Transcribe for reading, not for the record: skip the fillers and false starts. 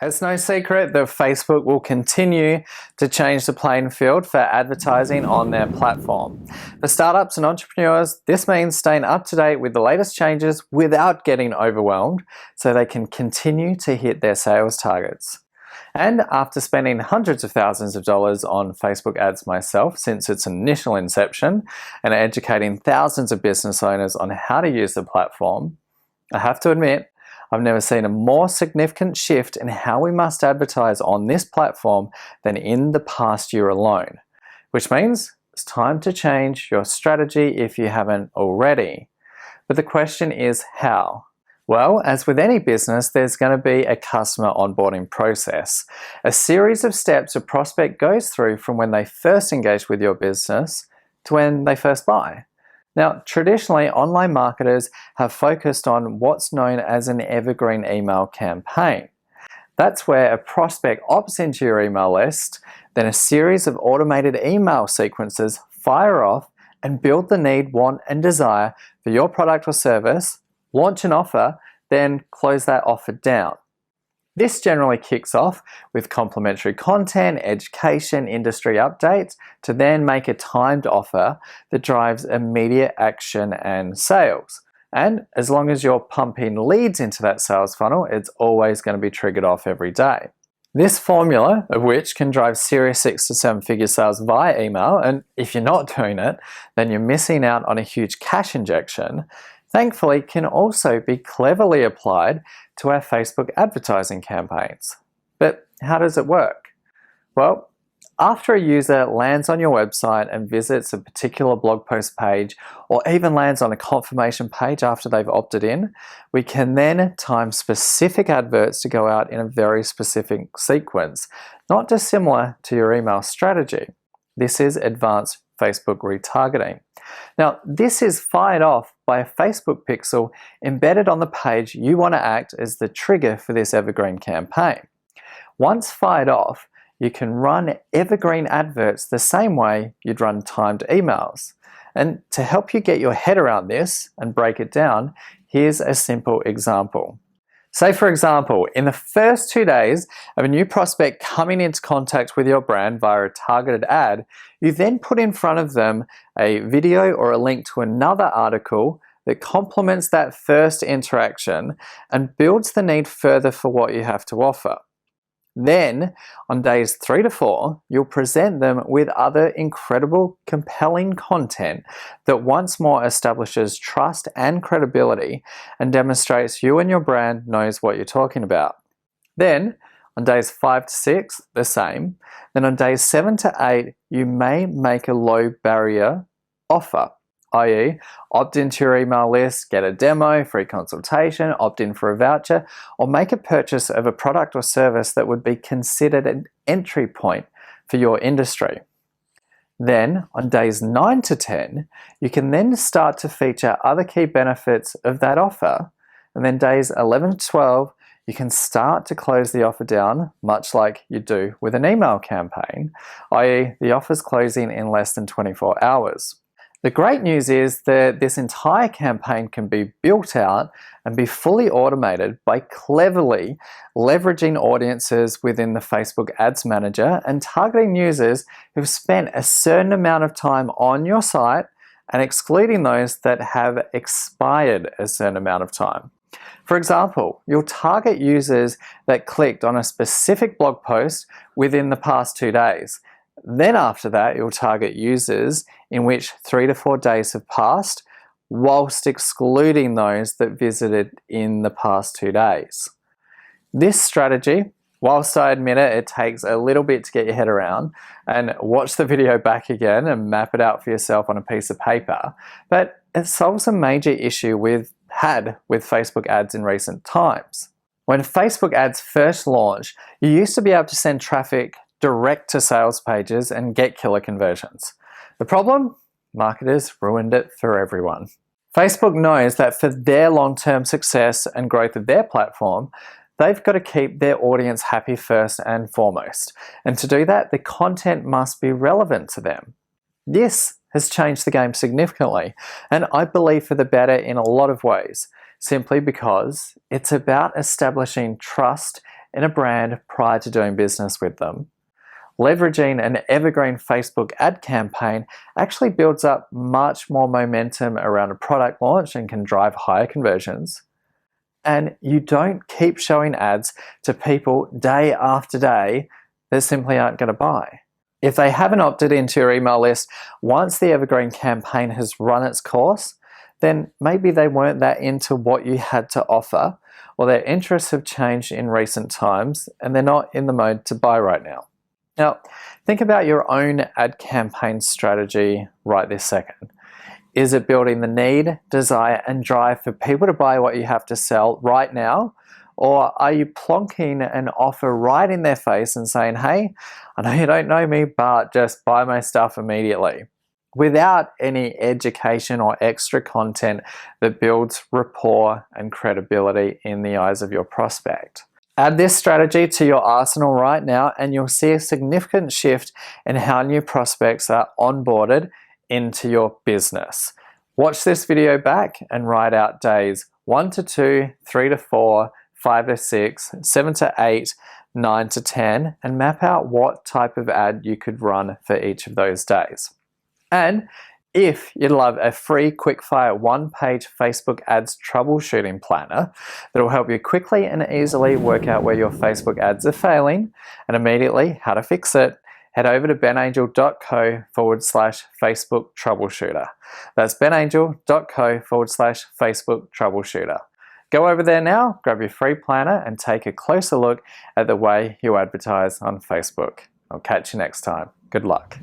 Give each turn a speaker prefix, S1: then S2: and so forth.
S1: It's no secret that Facebook will continue to change the playing field for advertising on their platform. For startups and entrepreneurs, this means staying up to date with the latest changes without getting overwhelmed so they can continue to hit their sales targets. And after spending hundreds of thousands of dollars on Facebook ads myself since its initial inception and educating thousands of business owners on how to use the platform, I have to admit, I've never seen a more significant shift in how we must advertise on this platform than in the past year alone, which means it's time to change your strategy if you haven't already. But the question is how? Well, as with any business, there's going to be a customer onboarding process, a series of steps a prospect goes through from when they first engage with your business to when they first buy. Now, traditionally, online marketers have focused on what's known as an evergreen email campaign. That's where a prospect opts into your email list, then a series of automated email sequences fire off and build the need, want, and desire for your product or service, launch an offer, then close that offer down. This generally kicks off with complimentary content, education, industry updates, to then make a timed offer that drives immediate action and sales. And as long as you're pumping leads into that sales funnel, it's always going to be triggered off every day. This formula, of which can drive serious 6 to 7 figure sales via email, and if you're not doing it, then you're missing out on a huge cash injection, thankfully can also be cleverly applied to our Facebook advertising campaigns. But how does it work? Well, after a user lands on your website and visits a particular blog post page, or even lands on a confirmation page after they've opted in, we can then time specific adverts to go out in a very specific sequence, not dissimilar to your email strategy. This is advanced Facebook retargeting. Now, this is fired off by a Facebook pixel embedded on the page you want to act as the trigger for this evergreen campaign. Once fired off, you can run evergreen adverts the same way you'd run timed emails. And to help you get your head around this and break it down, here's a simple example. Say, for example, in the first 2 days of a new prospect coming into contact with your brand via a targeted ad, you then put in front of them a video or a link to another article that complements that first interaction and builds the need further for what you have to offer. Then, on days 3 to 4, you'll present them with other incredible, compelling content that once more establishes trust and credibility and demonstrates you and your brand knows what you're talking about. Then, on days 5 to 6, the same. Then on days 7 to 8, you may make a low barrier offer, i.e. opt into your email list, get a demo, free consultation, opt in for a voucher, or make a purchase of a product or service that would be considered an entry point for your industry. Then, on days 9 to 10, you can then start to feature other key benefits of that offer, and then days 11 to 12, you can start to close the offer down, much like you do with an email campaign, i.e. the offer's closing in less than 24 hours. The great news is that this entire campaign can be built out and be fully automated by cleverly leveraging audiences within the Facebook Ads Manager and targeting users who've spent a certain amount of time on your site and excluding those that have expired a certain amount of time. For example, you'll target users that clicked on a specific blog post within the past 2 days. Then after that, you'll target users in which 3 to 4 days have passed, whilst excluding those that visited in the past 2 days. This strategy, whilst I admit it takes a little bit to get your head around, and watch the video back again and map it out for yourself on a piece of paper, but it solves a major issue with Facebook ads in recent times. When Facebook ads first launched, you used to be able to send traffic direct to sales pages and get killer conversions. The problem? Marketers ruined it for everyone. Facebook knows that for their long-term success and growth of their platform, they've got to keep their audience happy first and foremost. And to do that, the content must be relevant to them. This has changed the game significantly, and I believe for the better in a lot of ways, simply because it's about establishing trust in a brand prior to doing business with them. Leveraging an evergreen Facebook ad campaign actually builds up much more momentum around a product launch and can drive higher conversions. And you don't keep showing ads to people day after day that simply aren't going to buy. If they haven't opted into your email list once the evergreen campaign has run its course, then maybe they weren't that into what you had to offer, or their interests have changed in recent times and they're not in the mode to buy right now. Now, think about your own ad campaign strategy right this second. Is it building the need, desire, and drive for people to buy what you have to sell right now? Or are you plonking an offer right in their face and saying, hey, I know you don't know me, but just buy my stuff immediately, without any education or extra content that builds rapport and credibility in the eyes of your prospect? Add this strategy to your arsenal right now and you'll see a significant shift in how new prospects are onboarded into your business. Watch this video back and write out days 1 to 2, 3 to 4, 5 to 6, 7 to 8, 9 to 10, and map out what type of ad you could run for each of those days. And if you'd love a free quickfire one-page Facebook ads troubleshooting planner that will help you quickly and easily work out where your Facebook ads are failing and immediately how to fix it, head over to benangel.co/Facebook troubleshooter. That's benangel.co/Facebook troubleshooter. Go over there now, grab your free planner, and take a closer look at the way you advertise on Facebook. I'll catch you next time. Good luck.